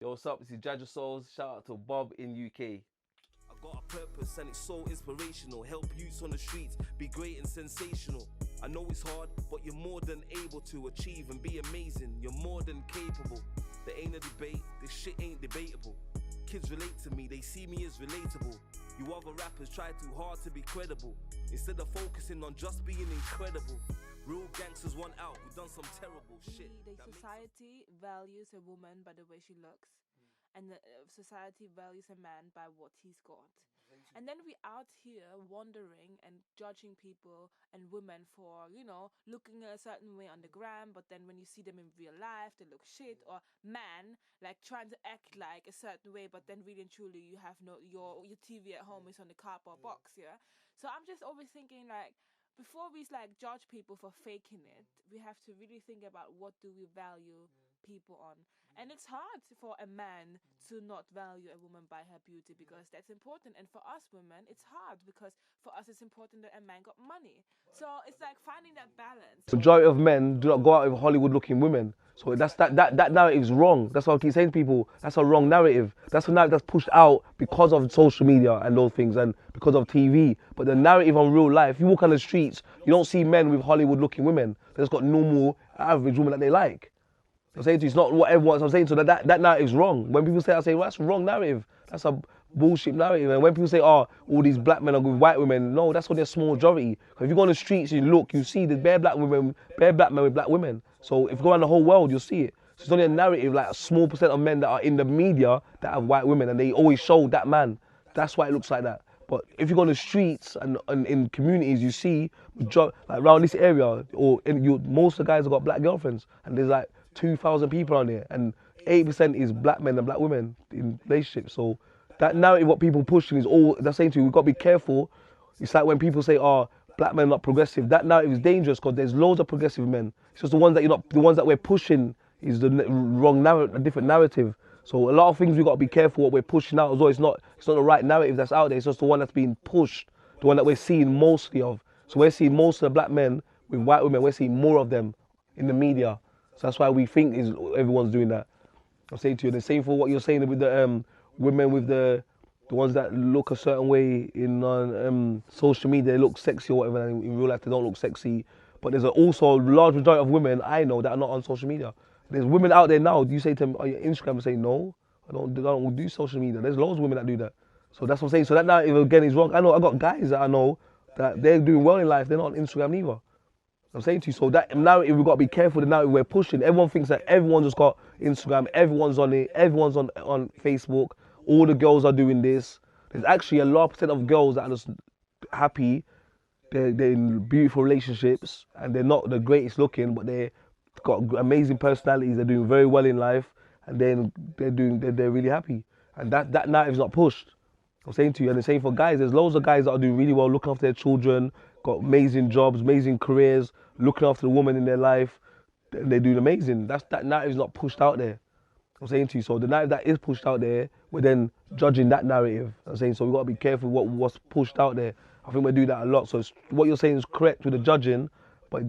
Yo, what's up? This is Jaja Soze. Shout out to Bob in UK. I got a purpose and it's so inspirational. Help youths on the streets be great and sensational. I know it's hard, but you're more than able to achieve and be amazing. You're more than capable. There ain't a debate, this shit ain't debatable. Kids relate to me, they see me as relatable. You other rappers try too hard to be credible. Instead of focusing on just being incredible. Real gangsters want out, we done some terrible shit. The society values a woman by the way she looks, and the society values a man by what he's got. And then we out here wondering and judging people and women for, looking a certain way on the gram, but then when you see them in real life, they look shit. Or man, like trying to act like a certain way, but then really and truly you have no your TV at home is on the cardboard box, yeah. So I'm just always thinking like before we like judge people for faking it, we have to really think about what do we value people on. And it's hard for a man to not value a woman by her beauty because that's important. And for us women, it's hard because for us it's important that a man got money. So it's like finding that balance. Majority of men do not go out with Hollywood-looking women. So that narrative is wrong. That's what I keep saying to people. That's a wrong narrative. That's a narrative that's pushed out because of social media and those things and because of TV. But the narrative on real life, if you walk on the streets, you don't see men with Hollywood-looking women. They just got normal, average women that they like. I'm saying to you, it's not what everyone's. I'm saying to you, that narrative's wrong. When people say, I say, well, that's a wrong narrative. That's a bullshit narrative. And when people say, oh, all these black men are with white women, no, that's only a small majority. If you go on the streets and you look, you see the bare black women, bare black men with black women. So if you go around the whole world, you'll see it. So it's only a narrative, like a small percent of men that are in the media that have white women, and they always show that man. That's why it looks like that. But if you go on the streets and in communities, you see, like around this area, most of the guys have got black girlfriends, and there's like 2,000 people on there, and 80% is black men and black women in relationships. So that narrative, what people pushing is all, they're saying to you, we've got to be careful. It's like when people say, oh, black men are not progressive. That narrative is dangerous because there's loads of progressive men. It's just the ones that the ones that we're pushing is the wrong narrative, a different narrative. So a lot of things we've got to be careful what we're pushing out as well. It's not the right narrative that's out there. It's just the one that's being pushed, the one that we're seeing mostly of. So we're seeing most of the black men with white women. We're seeing more of them in the media. So that's why we think everyone's doing that. I'm saying to you, the same for what you're saying with the women with the ones that look a certain way in social media, they look sexy or whatever, and in real life they don't look sexy. But there's also a large majority of women I know that are not on social media. There's women out there now, you say to them, on your Instagram, and say, no, I don't do social media. There's loads of women that do that. So that's what I'm saying. So that narrative again is wrong. I got guys that I know that they're doing well in life, they're not on Instagram neither. I'm saying to you, so that narrative, we've got to be careful, the narrative we're pushing. Everyone thinks that everyone just got Instagram, everyone's on it, everyone's on Facebook, all the girls are doing this. There's actually a large percent of girls that are just happy, they're in beautiful relationships, and they're not the greatest looking, but they've got amazing personalities, they're doing very well in life, and then they're really happy. And that narrative's not pushed. I'm saying to you, and the same for guys, there's loads of guys that are doing really well, looking after their children, got amazing jobs, amazing careers, looking after the woman in their life, and they're doing amazing. That narrative's not pushed out there. I'm saying to you, so the narrative that is pushed out there, we're then judging that narrative. I'm saying, so we've got to be careful what's pushed out there. I think we do that a lot. So what you're saying is correct with the judging, but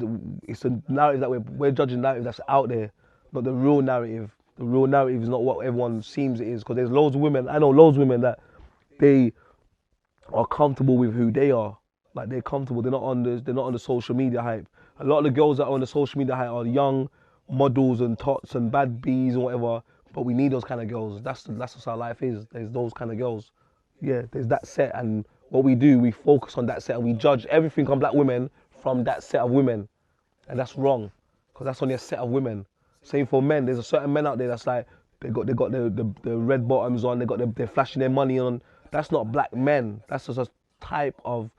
it's the narrative that we're judging the narrative that's out there, not the real narrative. The real narrative is not what everyone seems it is, because there's loads of women, I know loads of women that they are comfortable with who they are. Like they're comfortable, they're not on the social media hype. A lot of the girls that are on the social media hype are young models and tots and bad bees and whatever, but we need those kind of girls. That's just how life is. There's those kind of girls. Yeah, there's that set, and what we do, we focus on that set and we judge everything on black women from that set of women. And that's wrong, because that's only a set of women. Same for men, there's a certain men out there that's like, they got the red bottoms on, they're flashing their money on. That's not black men, that's just a type of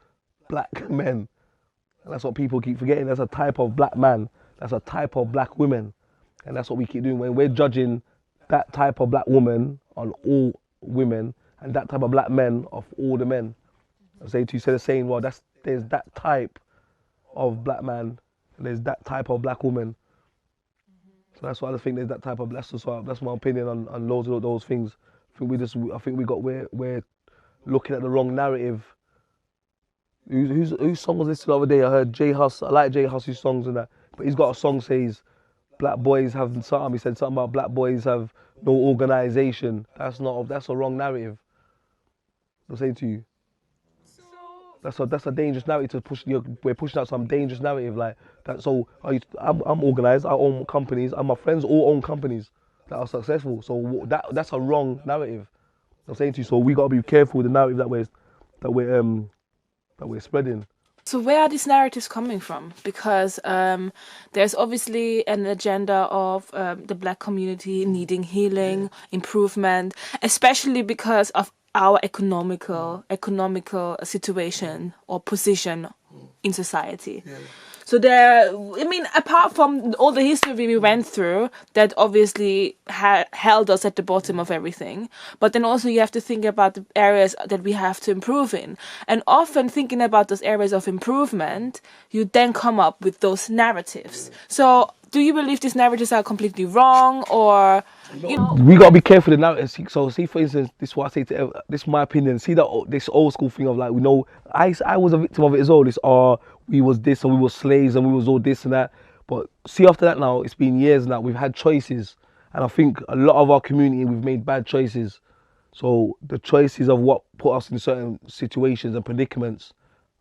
black men. And that's what people keep forgetting. That's a type of black man. That's a type of black women. And that's what we keep doing when we're judging that type of black woman on all women and that type of black men of all the men. I say to you, say the same, well, there's that type of black man and there's that type of black woman. So that's why I think there's that type of, that's my opinion on loads of those things. I think we're looking at the wrong narrative. Whose song was this the other day? I heard J Hus. I like J Hus's songs and that, but he's got a song says black boys have something. He said something about black boys have no organisation. That's a wrong narrative. I'm saying to you. That's a dangerous narrative to push. We're pushing out some dangerous narrative like that. So I'm organised. I own companies, and my friends all own companies that are successful. So that's a wrong narrative. I'm saying to you. So we gotta be careful with the narrative that we're spreading. So where are these narratives coming from? Because there's obviously an agenda of the Black community needing healing, improvement, especially because of our economical situation or position in society. So apart from all the history we went through, that obviously held us at the bottom of everything. But then also you have to think about the areas that we have to improve in. And often thinking about those areas of improvement, you then come up with those narratives. So do you believe these narratives are completely wrong, or we gotta be careful with the narrative. So see, for instance, this is what I say to this is my opinion. See that this old school thing of like, we know I was a victim of it as well. This we was this and we were slaves and we was all this and that. But see, after that now, it's been years now. We've had choices, and I think a lot of our community we've made bad choices. So the choices of what put us in certain situations and predicaments.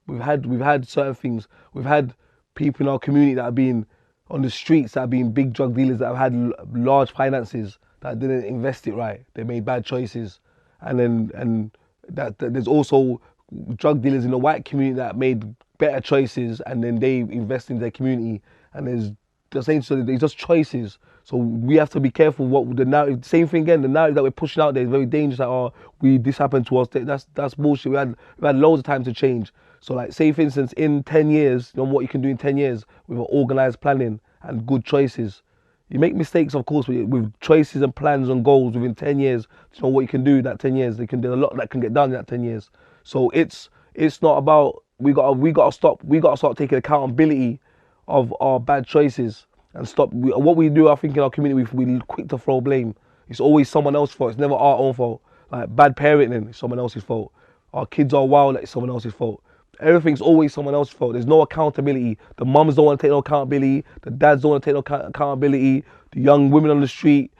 We've had certain things. We've had people in our community that have been on the streets, that have been big drug dealers, that have had large finances, that didn't invest it right. They made bad choices, and that there's also drug dealers in the white community that made better choices, and then they invest in their community. And there's just choices. So we have to be careful what the narrative. Same thing again. The narrative that we're pushing out there is very dangerous. Like, this happened to us. That's bullshit. We had loads of time to change. So like, say for instance, in 10 years, you know what you can do in 10 years with organised planning and good choices. You make mistakes, of course, with choices and plans and goals within 10 years. You know what you can do in that 10 years. They can do a lot that can get done in that 10 years. So it's not about we gotta start taking accountability of our bad choices and stop. What we do, I think, in our community, we're quick to throw blame. It's always someone else's fault. It's never our own fault. Like bad parenting, it's someone else's fault. Our kids are wild, it's someone else's fault. Everything's always someone else's fault. There's no accountability. The mums don't want to take no accountability. The dads don't want to take no accountability. The young women on the street,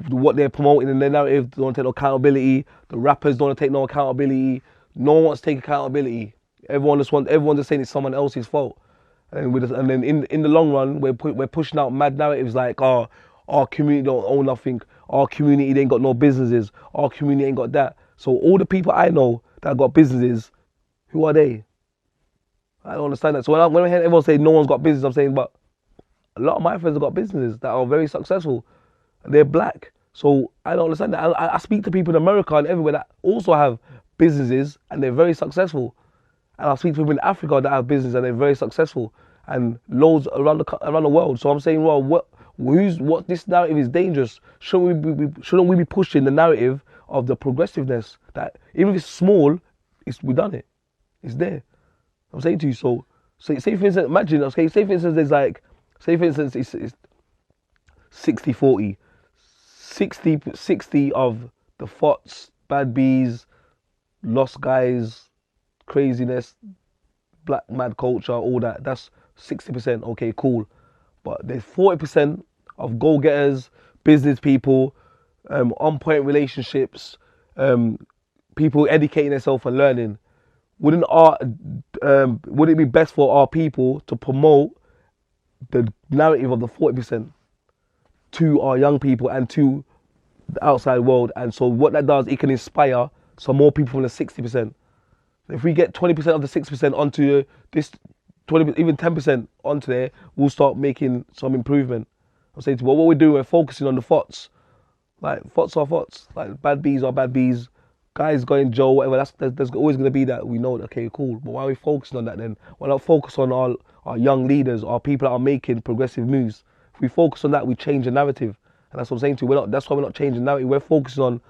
what they're promoting in their narrative, don't want to take no accountability. The rappers don't want to take no accountability. No one wants to take accountability. Everyone's just saying it's someone else's fault. And then in the long run, we're pushing out mad narratives like, our community don't own nothing. Our community ain't got no businesses. Our community ain't got that. So all the people I know that got businesses, who are they? I don't understand that. So when I hear everyone say no one's got business, I'm saying, but a lot of my friends have got businesses that are very successful. They're black. So I don't understand that. I speak to people in America and everywhere that also have businesses and they're very successful. And I speak to people in Africa that have business and they're very successful, and loads around the world. So I'm saying, well, this narrative is dangerous. Shouldn't we be pushing the narrative of the progressiveness that even if it's small, we done it. It's there. I'm saying to you, so say for instance, imagine, okay, say for instance, it's 60-40. 60 of the thoughts, bad bees, lost guys, craziness, black mad culture, all that's 60%, okay, cool. But there's 40% of go-getters, business people, on-point relationships, people educating themselves and learning. Would it be best for our people to promote the narrative of the 40% to our young people and to the outside world? And so what that does, it can inspire some more people from the 60%. If we get 20% of the 6% onto this, 20, even 10% onto there, we'll start making some improvement. I'm saying to you, what we're doing, we're focusing on the thoughts. Like, thoughts are thoughts. Like, bad bees are bad bees. Guys going Joe, whatever, there's always going to be that. We know, okay, cool. But why are we focusing on that then? Why not focus on our young leaders, our people that are making progressive moves? If we focus on that, we change the narrative. And that's what I'm saying to you. That's why we're not changing the narrative. We're focusing on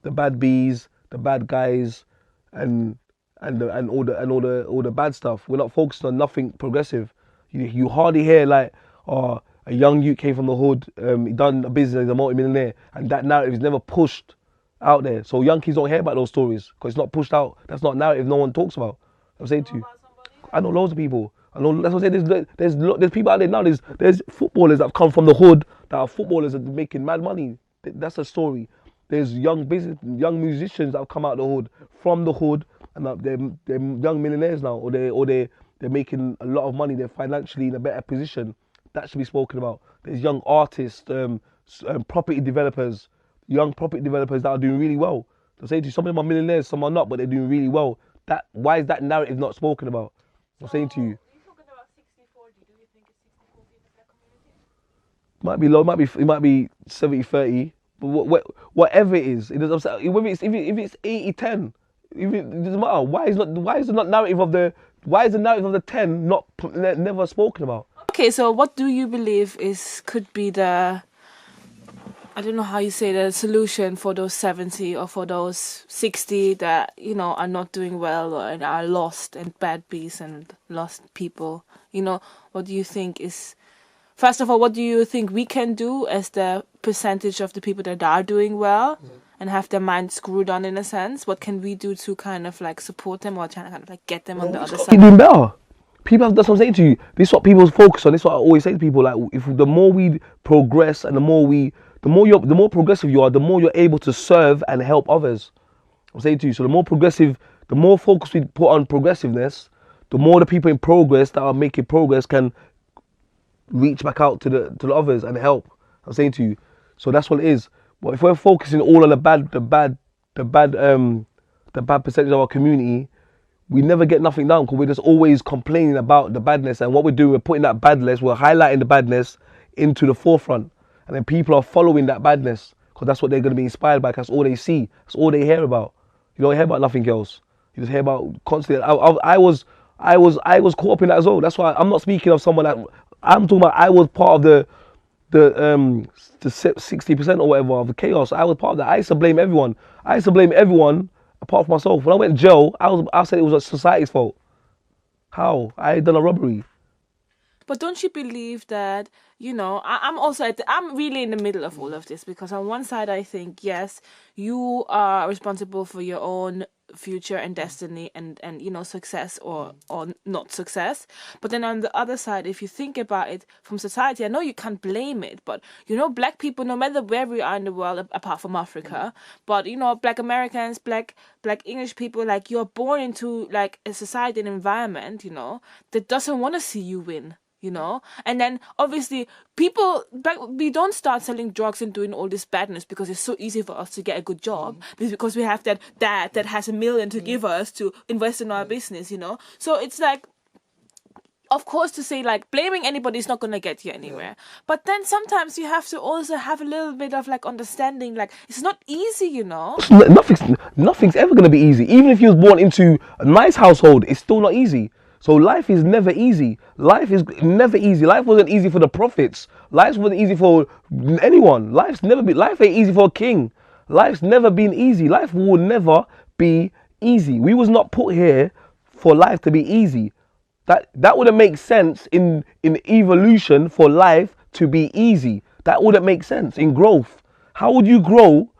the bad bees, the bad guys, and all the bad stuff. We're not focusing on nothing progressive. You hardly hear like, a young youth came from the hood, he done a business, he's a multi-millionaire, and that narrative is never pushed out there. So young kids don't hear about those stories because it's not pushed out. That's not a narrative no one talks about. I'm saying to you, I know loads of people. I know, that's what I'm saying. There's people out there now. There's footballers that have come from the hood that are footballers that are making mad money. That's a story. There's young musicians that have come out of the hood, from the hood, and they're young millionaires now, or they're making a lot of money. They're financially in a better position. That should be spoken about. There's young artists, property developers, young property developers that are doing really well. I'm saying to you, some of them are millionaires, some are not, but they're doing really well. Why is that narrative not spoken about? I'm saying to you. You're talking about 60-40. Do you think it's 60-40 in the black community? Might be low, it might be 70-30, but whatever it is, it doesn't. Whether it's if it's 80-10, it doesn't matter. Why is the narrative of the 10 never spoken about? Okay, so what do you believe could be the, I don't know how you say, the solution for those 70 or for those 60 that, are not doing well or are lost and bad beasts and lost people? What do you think is, first of all, what do you think we can do as the percentage of the people that are doing well and have their mind screwed on, in a sense? What can we do to kind of like support them or try to kind of like get them on the other side? Keep doing better. That's what I'm saying to you. This is what people focus on. This is what I always say to people. Like, if the more we progress and the more progressive you are, the more you're able to serve and help others. I'm saying to you. So the more focus we put on progressiveness, the more the people in progress that are making progress can reach back out to the others and help. I'm saying to you. So that's what it is. But if we're focusing all on the bad percentage of our community, we never get nothing done because we're just always complaining about the badness. And what we're doing, we're putting that badness, we're highlighting the badness into the forefront. And then people are following that badness because that's what they're going to be inspired by. That's all they see. That's all they hear about. You don't hear about nothing else. You just hear about constantly. I was caught up in that as well. That's why I'm not speaking of someone that I'm talking about. I was part of the 60% or whatever of the chaos. I was part of that. I used to blame everyone. Apart from myself. When I went to jail, I said it was society's fault. How? I had done a robbery. But don't you believe that, I'm really in the middle of all of this, because on one side I think, yes, you are responsible for your own future and destiny and success or not success. But then on the other side, if you think about it from society, I know you can't blame it, but black people, no matter where we are in the world apart from Africa, but black Americans, black English people, like, you're born into like a society and environment that doesn't want to see you win. And then obviously we don't start selling drugs and doing all this badness because it's so easy for us to get a good job, because we have that dad that has $1 million to give us to invest in our business, So it's like, of course, to say like blaming anybody is not going to get you anywhere. But then sometimes you have to also have a little bit of like understanding, like it's not easy, Nothing's ever going to be easy. Even if you was born into a nice household, it's still not easy. So life is never easy. Life is never easy. Life wasn't easy for the prophets. Life wasn't easy for anyone. Life ain't easy for a king. Life's never been easy. Life will never be easy. We was not put here for life to be easy. That wouldn't make sense in evolution for life to be easy. That wouldn't make sense in growth. How would you grow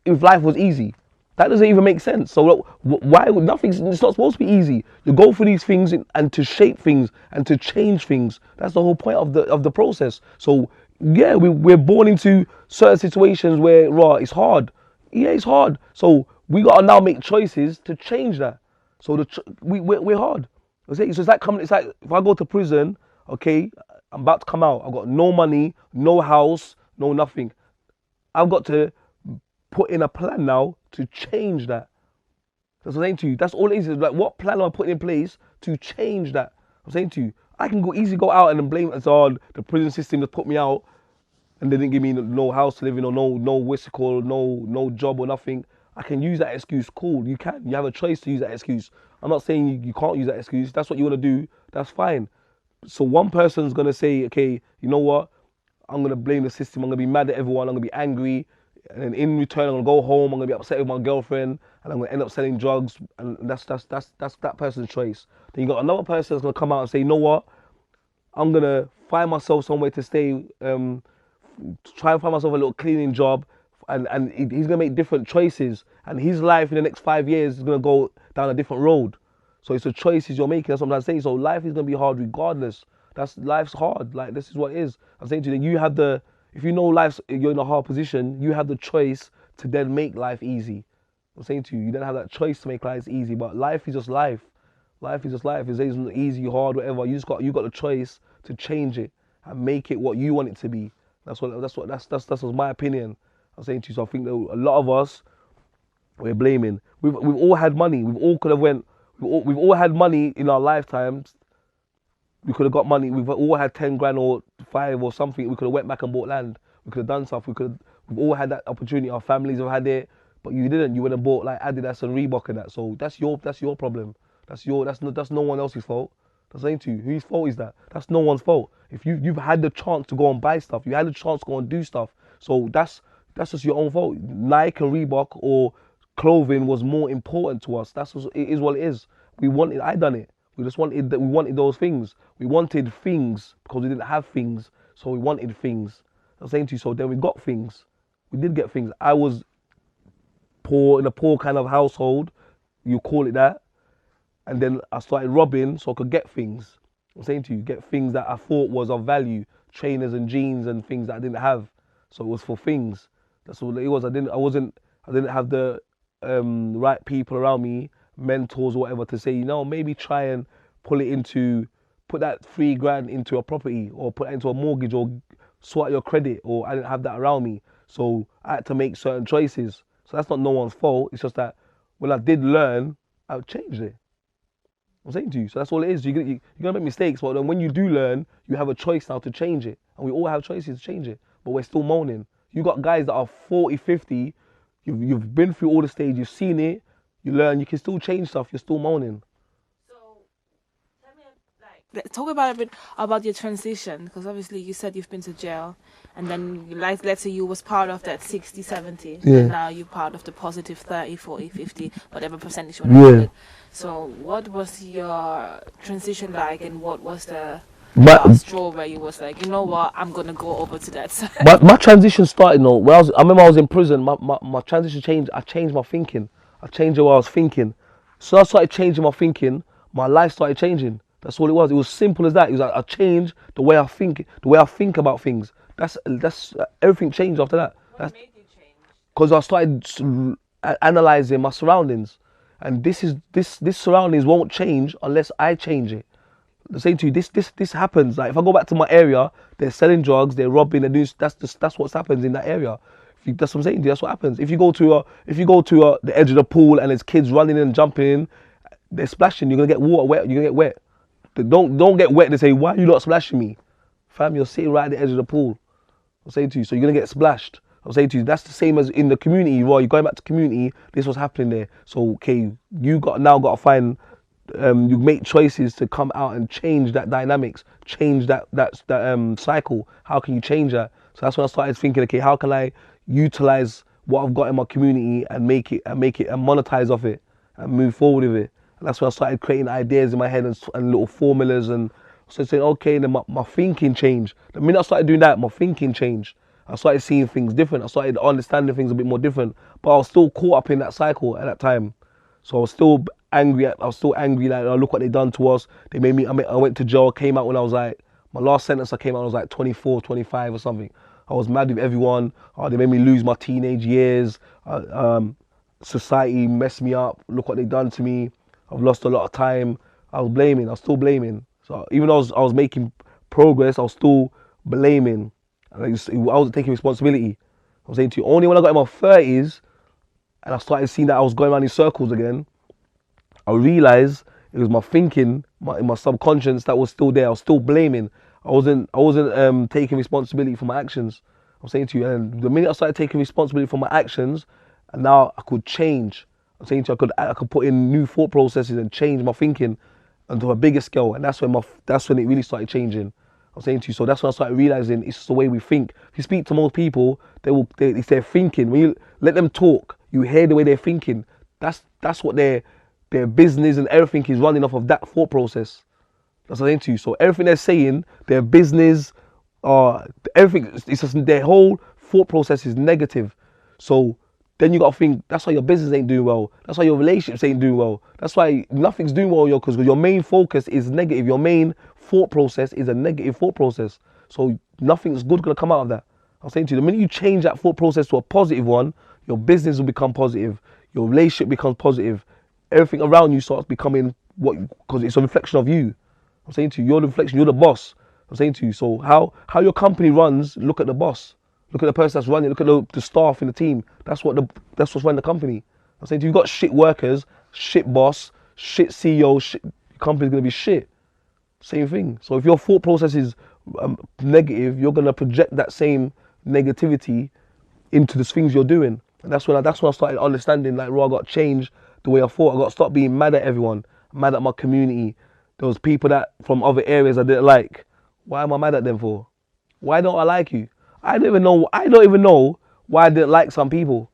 if life was easy? That doesn't even make sense. So why would it's not supposed to be easy. You go through these things and to shape things and to change things. That's the whole point of the process. So yeah, we're born into certain situations where it's hard. Yeah, it's hard. So we gotta now make choices to change that. So we're hard. So it's like if I go to prison, okay, I'm about to come out. I've got no money, no house, no nothing. I've got to put in a plan now to change that. That's what I'm saying to you. That's all it is. Like, what plan am I putting in place to change that? I'm saying to you, I can easily go out and then blame it as the prison system that put me out and they didn't give me no house to live in or no what's it called, no job or nothing. I can use that excuse. Cool, you can. You have a choice to use that excuse. I'm not saying you can't use that excuse. That's what you want to do. That's fine. So one person's gonna say, okay, you know what? I'm gonna blame the system. I'm gonna be mad at everyone. I'm gonna be angry. And then in return, I'm gonna go home. I'm gonna be upset with my girlfriend, and I'm gonna end up selling drugs. And that's that person's choice. Then you got another person that's gonna come out and say, you know what? I'm gonna find myself somewhere to stay. Try and find myself a little cleaning job, and he's gonna make different choices. And his life in the next 5 years is gonna go down a different road. So it's the choices you're making. That's what I'm saying. So life is gonna be hard regardless. Life's hard. Like, this is what it is. I'm saying to you, you have if you know you're in a hard position, you have the choice to then make life easy. I'm saying to you, you don't have that choice to make life easy, but life is just life. Life is just life. It's easy, hard, whatever. You got the choice to change it and make it what you want it to be. That's my opinion. I'm saying to you. So I think that a lot of us, we're blaming. We've all had money. We've all had money in our lifetimes. We could have got money. We've all had 10 grand or 5 or something. We could have went back and bought land. We could have done stuff. We've all had that opportunity. Our families have had it, but you didn't. You went and bought like Adidas and Reebok and that. So that's your problem. That's no one else's fault. That's saying to you, whose fault is that? That's no one's fault. If you've had the chance to go and buy stuff, you had the chance to go and do stuff. So that's just your own fault. Nike and Reebok or clothing was more important to us. It is what it is. I done it. We wanted those things. We wanted things because we didn't have things. So we wanted things. I'm saying to you, so then we got things. We did get things. I was poor, in a poor kind of household, you call it that. And then I started robbing so I could get things. I'm saying to you, get things that I thought was of value. Trainers and jeans and things that I didn't have. So it was for things. That's all it was. I didn't have the right people around me, mentors or whatever, to say, maybe try and put that 3 grand into a property or put it into a mortgage or sort out your credit, or I didn't have that around me. So I had to make certain choices. So that's not no one's fault. It's just that when I did learn, I changed it. I'm saying to you, so that's all it is. You're gonna make mistakes, but then when you do learn, you have a choice now to change it. And we all have choices to change it, but we're still moaning. You got guys that are 40, 50, you've been through all the stages, you've seen it, you learn, you can still change stuff, you're still moaning. So, tell me, talk about a bit about your transition, because obviously you said you've been to jail, and then let's say you was part of that 60, 70, and now you're part of the positive 30, 40, 50, whatever percentage you want to it. So what was your transition like, and what was the straw where you was like, you know what, I'm going to go over to that side? My transition started, I remember I was in prison, my transition changed. I changed my thinking. I changed the way I was thinking. So I started changing my thinking, my life started changing. That's all it was. It was simple as that. It was like I changed the way I think about things. That's everything changed after that. What made you change? Because I started analysing my surroundings. And this surroundings won't change unless I change it. I'm saying to you, this happens. Like if I go back to my area, they're selling drugs, they're robbing, they're doing. That's what happens in that area. That's what I'm saying to you. That's what happens. If you go to the edge of the pool and there's kids running and jumping in, they're splashing. You're gonna get water wet. You're gonna get wet. Don't get wet. They say, why are you not splashing me, fam? You're sitting right at the edge of the pool. I'm saying to you, so you're gonna get splashed. I'm saying to you, that's the same as in the community. Right, you're going back to community. This was happening there. So okay, you got to find. You make choices to come out and change that dynamics, change that cycle. How can you change that? So that's when I started thinking, okay, how can I utilize what I've got in my community and make it and monetize off it and move forward with it. And that's when I started creating ideas in my head and little formulas, and so saying, okay, then my thinking changed. The minute I started doing that, my thinking changed. I started seeing things different. I started understanding things a bit more different. But I was still caught up in that cycle at that time. So I was still angry. Like, oh, look what they done to us. They made me. I went to jail. Came out when I was like, my last sentence. I came out when I was like 24, 25 or something. I was mad with everyone. They made me lose my teenage years. Society messed me up. Look what they done to me. I've lost a lot of time. I was still blaming. So even though I was making progress, I was still blaming. I wasn't taking responsibility. I was saying to you, only when I got in my 30s and I started seeing that I was going around in circles again, I realised it was my thinking, in my subconscious, that was still there. I was still blaming. I wasn't taking responsibility for my actions. I'm saying to you, and the minute I started taking responsibility for my actions, and now I could change. I'm saying to you, I could put in new thought processes and change my thinking onto a bigger scale, and that's when it really started changing. I'm saying to you, so that's when I started realising it's just the way we think. If you speak to most people, it's their thinking. When you let them talk, you hear the way they're thinking. That's what their business and everything is running off of, that thought process. That's what I'm saying to you. So everything they're saying, their business, everything, it's just their whole thought process is negative. So then you got to think, that's why your business ain't doing well. That's why your relationships ain't doing well. That's why nothing's doing well, because your main focus is negative. Your main thought process is a negative thought process. So nothing's good going to come out of that. I'm saying to you, the minute you change that thought process to a positive one, your business will become positive, your relationship becomes positive, everything around you starts becoming because it's a reflection of you. I'm saying to you, you're the reflection, you're the boss. I'm saying to you, so how your company runs, look at the boss. Look at the person that's running, look at the staff in the team. That's what's running the company. I'm saying to you, you've got shit workers, shit boss, shit CEO, shit, your company's gonna be shit. Same thing. So if your thought process is negative, you're gonna project that same negativity into the things you're doing. And that's when I started understanding, like, I got to change the way I thought. I got to stop being mad at everyone, mad at my community. There was people that from other areas I didn't like. Why am I mad at them for? Why don't I like you? I don't even know why I didn't like some people.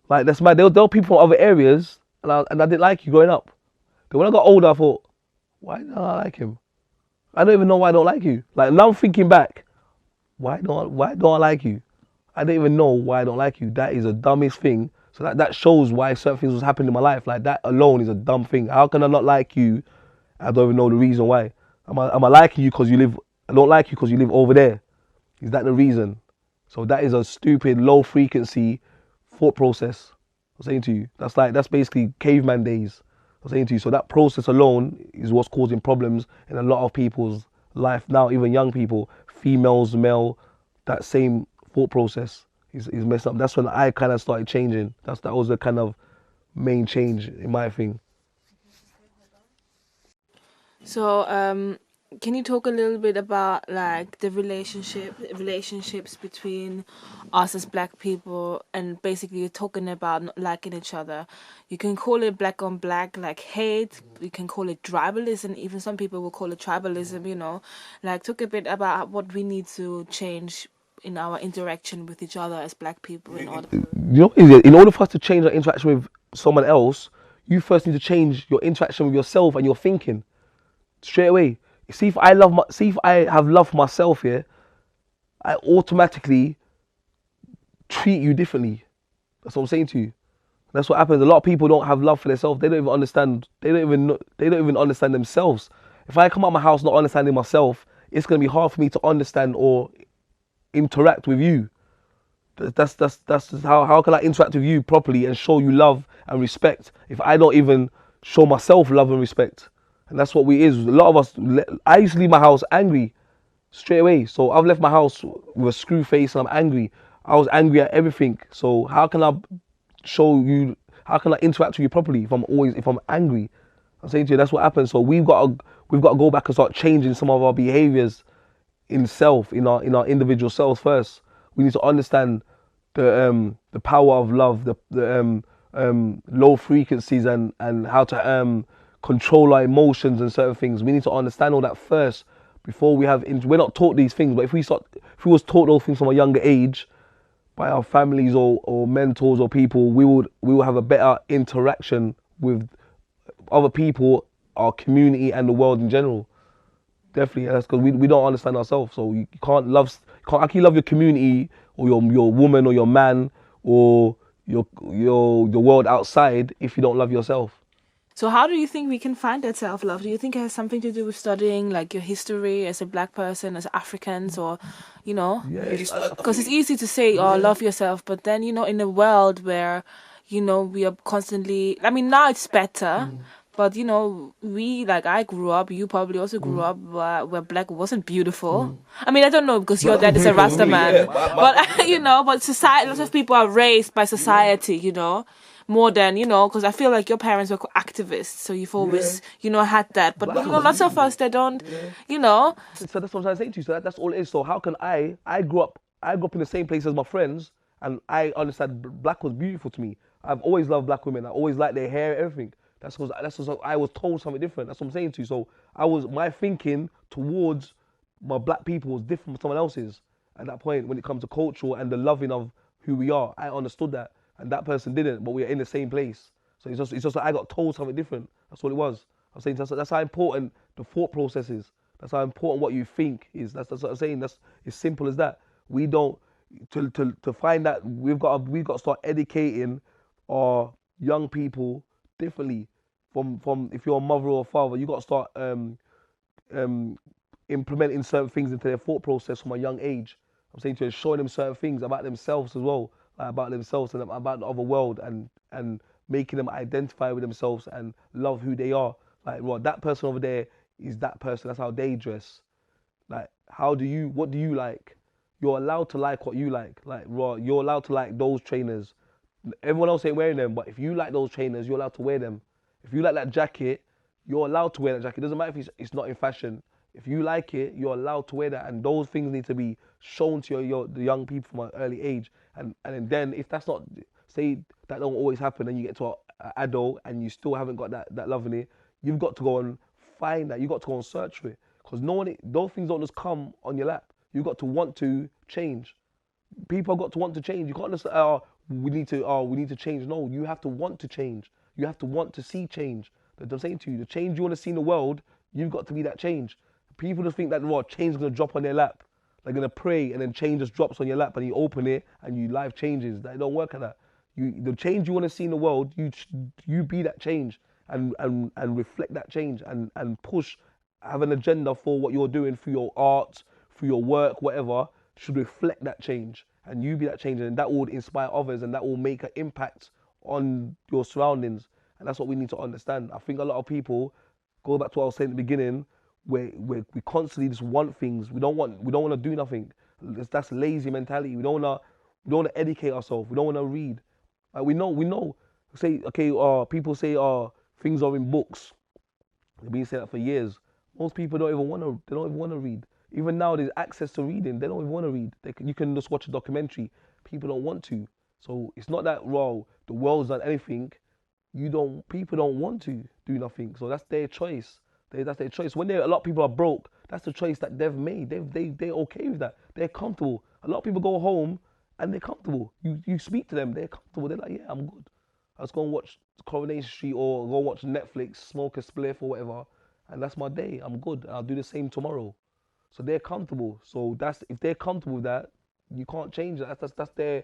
Like, that's mad. There were people from other areas, and I didn't like you growing up. Then when I got older, I thought, why don't I like him? I don't even know why I don't like you. Like, now I'm thinking back, why don't I like you? I don't even know why I don't like you. That is the dumbest thing. So that shows why certain things was happening in my life. Like, that alone is a dumb thing. How can I not like you? I don't even know the reason why. Am I liking you because you live? I don't like you because you live over there. Is that the reason? So that is a stupid, low frequency thought process. I'm saying to you, that's basically caveman days. I'm saying to you, so that process alone is what's causing problems in a lot of people's life now, even young people, females, male, that same thought process is messed up. That's when I kind of started changing. That was the kind of main change in my thing. So, can you talk a little bit about like the relationships between us as black people, and basically you're talking about not liking each other. You can call it black on black, like hate. You can call it tribalism. Even some people will call it tribalism. Like talk a bit about what we need to change in our interaction with each other as black people in order. In order for us to change our interaction with someone else, you first need to change your interaction with yourself and your thinking. Straight away. See if I have love for myself here, I automatically treat you differently. That's what I'm saying to you. That's what happens. A lot of people don't have love for themselves. They don't even understand. They don't even understand themselves. If I come out of my house not understanding myself, it's gonna be hard for me to understand or interact with you. That's how can I interact with you properly and show you love and respect if I don't even show myself love and respect? And that's what we is. A lot of us, I used to leave my house angry straight away. So I've left my house with a screw face and I'm angry. I was angry at everything. So how can I interact with you properly if I'm angry? I'm saying to you, that's what happens. So we've got to go back and start changing some of our behaviors in our individual selves first. We need to understand the power of love, the low frequencies and how to control our emotions and certain things. We need to understand all that first before we're not taught these things. But if we was taught those things from a younger age by our families or mentors or people, we will have a better interaction with other people, our community, and the world in general. Definitely, that's because we don't understand ourselves. So you can't how can you love your community or your woman or your man or your the world outside if you don't love yourself? So how do you think we can find that self-love? Do you think it has something to do with studying like your history as a black person, as Africans, or, because it's easy to say, oh, love yourself. But then, in a world where, we are constantly, I mean, now it's better. But, I grew up, you probably also grew up where black wasn't beautiful. I mean, I don't know because your dad is a Rasta man. But, but society, lots of people are raised by society, more than, because I feel like your parents were activists. So you've always, had that. But, lots of us, they don't, So that's what I'm trying to say to you. So that's all it is. So how can I grew up in the same place as my friends, and I understand black was beautiful to me. I've always loved black women. I always liked their hair, everything. That's because I was told something different. That's what I'm saying to you. So my thinking towards my black people was different from someone else's. At that point, when it comes to culture and the loving of who we are, I understood that, and that person didn't. But we are in the same place. So it's just that I got told something different. That's what it was. I'm saying that's how important the thought process is. That's how important what you think is. That's what I'm saying. That's as simple as that. We don't to find that we've got to start educating our young people differently. From if you're a mother or a father, you got to start implementing certain things into their thought process from a young age. I'm saying to you, showing them certain things about themselves as well, like about themselves and about the other world, and making them identify with themselves and love who they are. Like, well, that person over there is that person. That's how they dress. Like, what do you like? You're allowed to like what you like. Like, raw, you're allowed to like those trainers. Everyone else ain't wearing them, but if you like those trainers, you're allowed to wear them. If you like that jacket, you're allowed to wear that jacket. It doesn't matter if it's not in fashion. If you like it, you're allowed to wear that. And those things need to be shown to the young people from an early age. And then if that's not, say that don't always happen, and you get to an adult and you still haven't got that love in it, you've got to go and find that. You've got to go and search for it. Because those things don't just come on your lap. You've got to want to change. People have got to want to change. You can't just say, we need to change. No, you have to want to change. You have to want to see change. I'm saying to you, the change you want to see in the world, you've got to be that change. People just think that change is gonna drop on their lap. They're gonna pray and then change just drops on your lap and you open it and your life changes. That don't work like that. The change you want to see in the world, you be that change and reflect that change and push, have an agenda for what you're doing through your art, through your work, whatever, should reflect that change. And you be that change, and that will inspire others, and that will make an impact on your surroundings. And that's what we need to understand. I think a lot of people, go back to what I was saying at the beginning, we constantly just want things. We don't want to do nothing. That's lazy mentality. We don't want to educate ourselves. We don't want to read. Like we know. Say, okay, people say, things are in books. They've been saying that for years. Most people don't even want to read. Even now, there's access to reading. They don't even want to read. You can just watch a documentary. People don't want to. So it's not that the world's done anything. People don't want to do nothing. So that's their choice. That's their choice. When a lot of people are broke, that's the choice that they've made. They're okay with that. They're comfortable. A lot of people go home and they're comfortable. You speak to them, they're comfortable. They're like, yeah, I'm good. I'll just go and watch Coronation Street or go watch Netflix, smoke a spliff or whatever, and that's my day. I'm good. I'll do the same tomorrow. So they're comfortable. So if they're comfortable with that, you can't change that. That's they're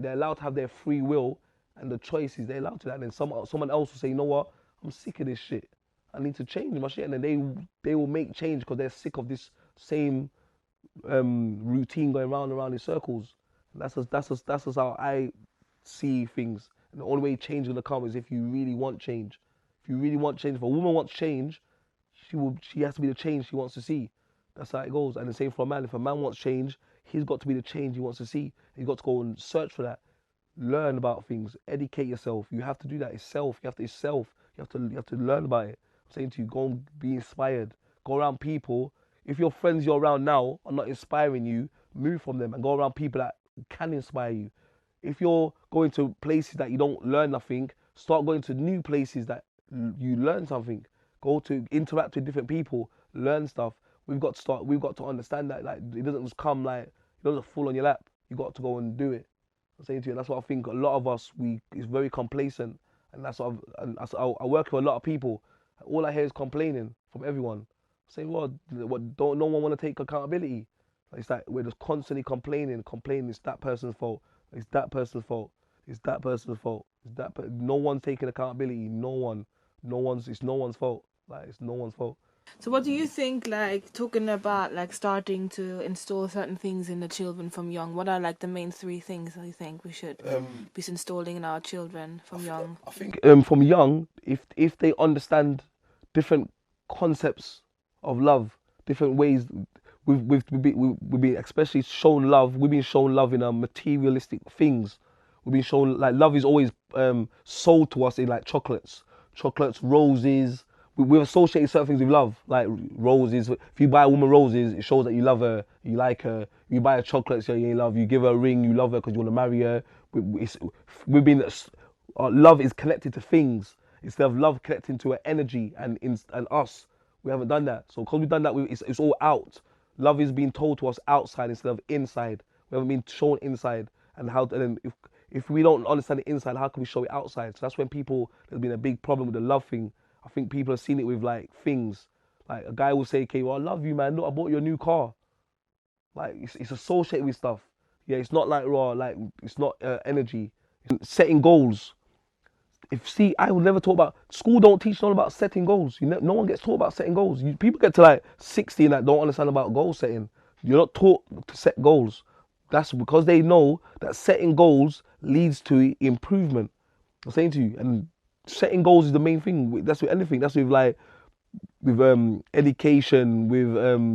allowed to have their free will and the choices. They're allowed to that. And then someone else will say, you know what? I'm sick of this shit. I need to change my shit. And then they will make change because they're sick of this same routine going round and round in circles. And that's just how I see things. And the only way change is gonna come is if you really want change. If you really want change, if a woman wants change, she has to be the change she wants to see. That's how it goes. And the same for a man. If a man wants change, he's got to be the change he wants to see. He's got to go and search for that. Learn about things. Educate yourself. You have to do that. It's self. You have to learn about it. I'm saying to you, go and be inspired. Go around people. If your friends you're around now are not inspiring you, move from them and go around people that can inspire you. If you're going to places that you don't learn nothing, start going to new places that you learn something. Go to interact with different people, learn stuff. We've got to understand that it doesn't just come it doesn't fall on your lap. You got to go and do it. I'm saying to you, that's what I think a lot of us is very complacent, and that's what I work with a lot of people. All I hear is complaining from everyone. I say, well, don't no one want to take accountability? It's like we're just constantly complaining. It's that person's fault. It's that person's fault. It's that person's fault. No one's taking accountability. No one. It's no one's fault. It's no one's fault. So what do you think, talking about starting to install certain things in the children from young, what are the main three things you think we should be installing in our children from young? I think from young, if they understand different concepts of love, different ways, we've been especially shown love. We've been shown love in materialistic things. We've been shown love is always sold to us in chocolates, roses. We've associated certain things with love, like roses. If you buy a woman roses, it shows that you love her, you like her. You buy a chocolate, so you in love. You give her a ring, you love her because you want to marry her. Love is connected to things instead of love connecting to an energy and us. We haven't done that. So because we've done that, it's all out. Love is being told to us outside instead of inside. We haven't been shown inside, and then if we don't understand the inside, how can we show it outside? So that's when there's been a big problem with the love thing. I think people have seen it with things. A guy will say, okay, well, I love you, man. Look, I bought you a new car. It's associated with stuff. Yeah, it's not raw, it's not energy. Setting goals. I will never talk about, school don't teach no one about setting goals. No one gets taught about setting goals. People get to 60 and don't understand about goal setting. You're not taught to set goals. That's because they know that setting goals leads to improvement. I'm saying to you, and setting goals is the main thing. That's with anything. That's with like with education, with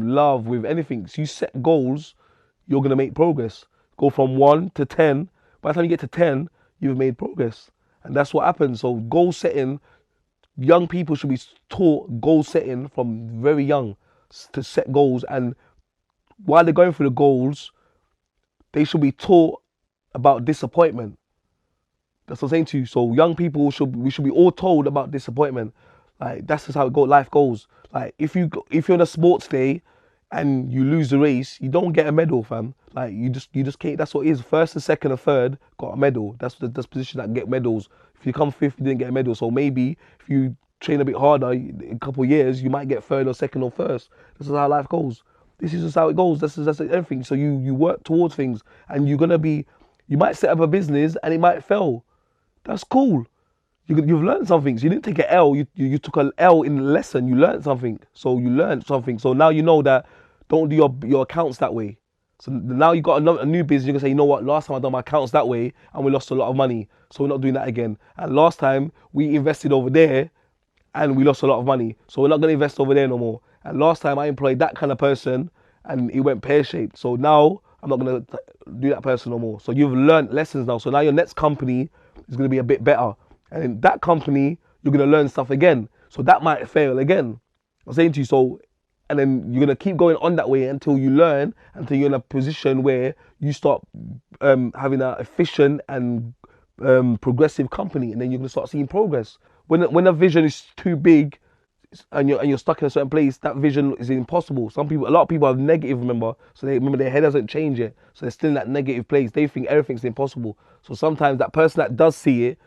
love, with anything. So you set goals, you're gonna make progress. Go from 1 to 10. By the time you get to 10, you've made progress, and that's what happens. So goal setting, young people should be taught goal setting from very young to set goals, and while they're going through the goals, they should be taught about disappointment. That's what I'm saying to you. So young people we should be all told about disappointment. Like that's just how life goes. Like if you're on a sports day and you lose the race, you don't get a medal, fam. Like you just can't. That's what it is. First and second and third got a medal. That's position that get medals. If you come fifth, you didn't get a medal. So maybe if you train a bit harder in a couple of years, you might get third or second or first. This is how life goes. This is just how it goes. That's everything. So you work towards things, and you might set up a business and it might fail. That's cool. You've learned something. So you didn't take an L. You took an L in the lesson. You learned something. So you learned something. So now you know that don't do your accounts that way. So now you got a new business. You can say, you know what? Last time I done my accounts that way and we lost a lot of money. So we're not doing that again. And last time we invested over there and we lost a lot of money. So we're not going to invest over there no more. And last time I employed that kind of person and it went pear-shaped. So now I'm not going to do that person no more. So you've learned lessons now. So now your next company is going to be a bit better. And in that company, you're going to learn stuff again. So that might fail again. I'm saying to you, so, and then you're going to keep going on that way until you learn, until you're in a position where you start having an efficient and progressive company. And then you're going to start seeing progress. When a vision is too big and you're stuck in a certain place, that vision is impossible. A lot of people have negative, remember, so they remember their head hasn't changed yet. So they're still in that negative place. They think everything's impossible. So sometimes that person that does see it,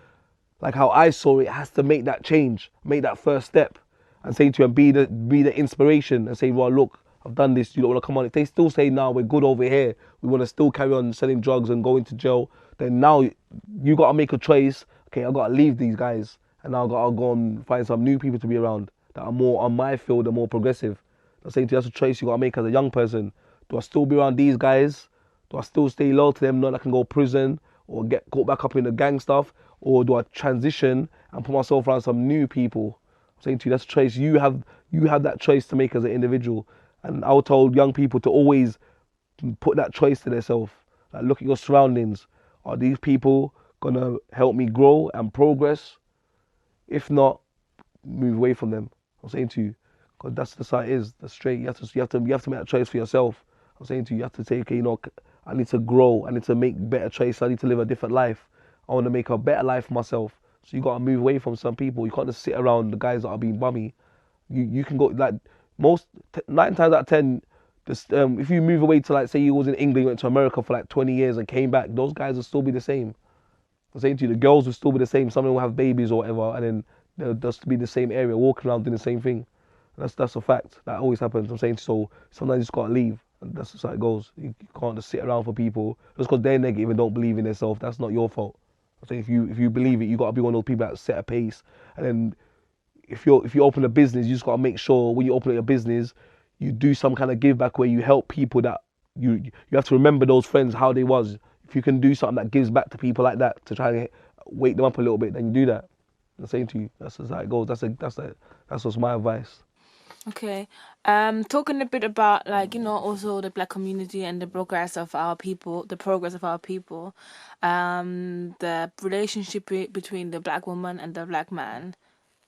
like how I saw it, has to make that change, make that first step, and say to you, and be the inspiration, and say, well, look, I've done this. You don't want to come on. If they still say, no, we're good over here, we want to still carry on selling drugs and going to jail, then now you got to make a choice. Okay, I got to leave these guys, and now I got to go and find some new people to be around that are more on my field and more progressive. I'm saying to you, that's a choice you got to make as a young person. Do I still be around these guys? Do I still stay loyal to them, not that I can go to prison or get caught back up in the gang stuff? Or do I transition and put myself around some new people? I'm saying to you, that's a choice. You have that choice to make as an individual. And I would tell young people to always put that choice to themselves. Like, look at your surroundings. Are these people gonna help me grow and progress? If not, move away from them. I'm saying to you, because that's how it is. That's straight. You have to make that choice for yourself. I'm saying to you, you have to say, okay, I need to grow. I need to make better choices. I need to live a different life. I want to make a better life for myself. So you got to move away from some people. You can't just sit around the guys that are being bummy. You can go, like, 9 times out of 10, if you move away to, like, say you was in England, you went to America for like 20 years and came back, those guys will still be the same. I'm saying to you, the girls will still be the same. Some of them will have babies or whatever, and then they'll just be in the same area, walking around doing the same thing. That's a fact. That always happens. I'm saying, so sometimes you just got to leave. And that's just how it goes. You can't just sit around for people just because they're negative and don't believe in themselves. That's not your fault. So if you believe it, you got to be one of those people that set a pace. And then if you open a business, you just got to make sure when you open a business, you do some kind of give back where you help people that you have to remember those friends, how they was. If you can do something that gives back to people like that to try and wake them up a little bit, then you do that. I'm saying to you, that's just how it goes. That's what's my advice. Okay. Talking a bit about, like, also the black community and the progress of our people, the relationship between the black woman and the black man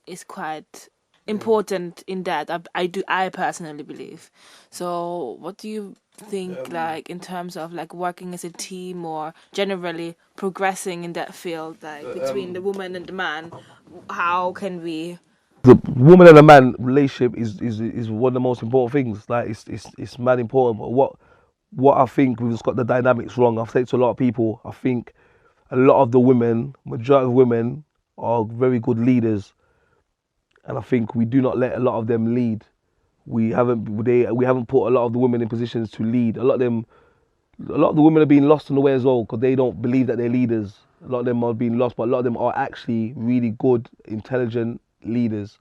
is quite important in that. I personally believe. So what do you think, like, in terms of like working as a team or generally progressing in that field, like between the woman and the man? How can we? The woman and a man relationship is one of the most important things. Like it's mad important. But what I think we've just got the dynamics wrong. I've said to a lot of people, I think a lot of the women, majority of women, are very good leaders, and I think we do not let a lot of them lead. We haven't put a lot of the women in positions to lead. A lot of the women are being lost on the way as well because they don't believe that they're leaders. A lot of them are being lost, but a lot of them are actually really good, intelligent leaders,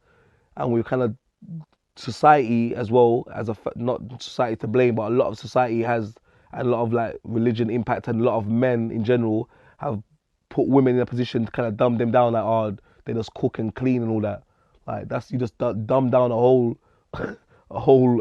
and we're kind of society as well, not society to blame, but a lot of society has, and a lot of like religion impact, and a lot of men in general have put women in a position to kind of dumb them down, like, oh, they just cook and clean and all that. Like, that's, you just dumb down a whole a whole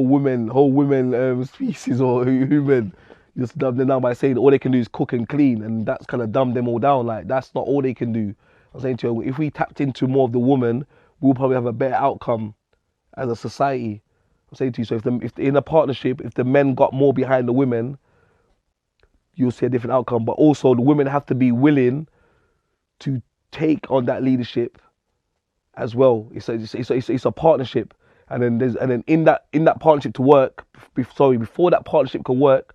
women species, or human. You just dumb them down by saying all they can do is cook and clean, and that's kind of dumb them all down. Like, that's not all they can do. I'm saying to you, if we tapped into more of the woman, we'll probably have a better outcome as a society. I'm saying to you, so if in a partnership, if the men got more behind the women, you'll see a different outcome. But also, the women have to be willing to take on that leadership as well. It's a partnership, and then in that partnership to work, before that partnership can work,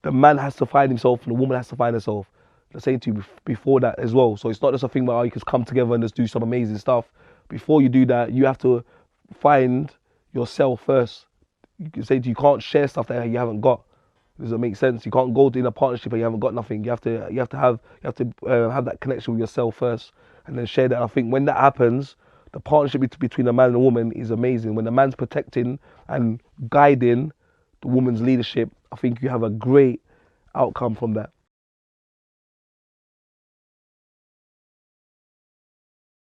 the man has to find himself and the woman has to find herself. I'm saying to you, before that as well. So it's not just a thing where you can come together and just do some amazing stuff. Before you do that, you have to find yourself first. You can say to you, can't share stuff that you haven't got. Does it make sense? You can't go in a partnership and you haven't got nothing. You have to have that connection with yourself first, and then share that. I think when that happens, the partnership between a man and a woman is amazing. When the man's protecting and guiding the woman's leadership, I think you have a great outcome from that.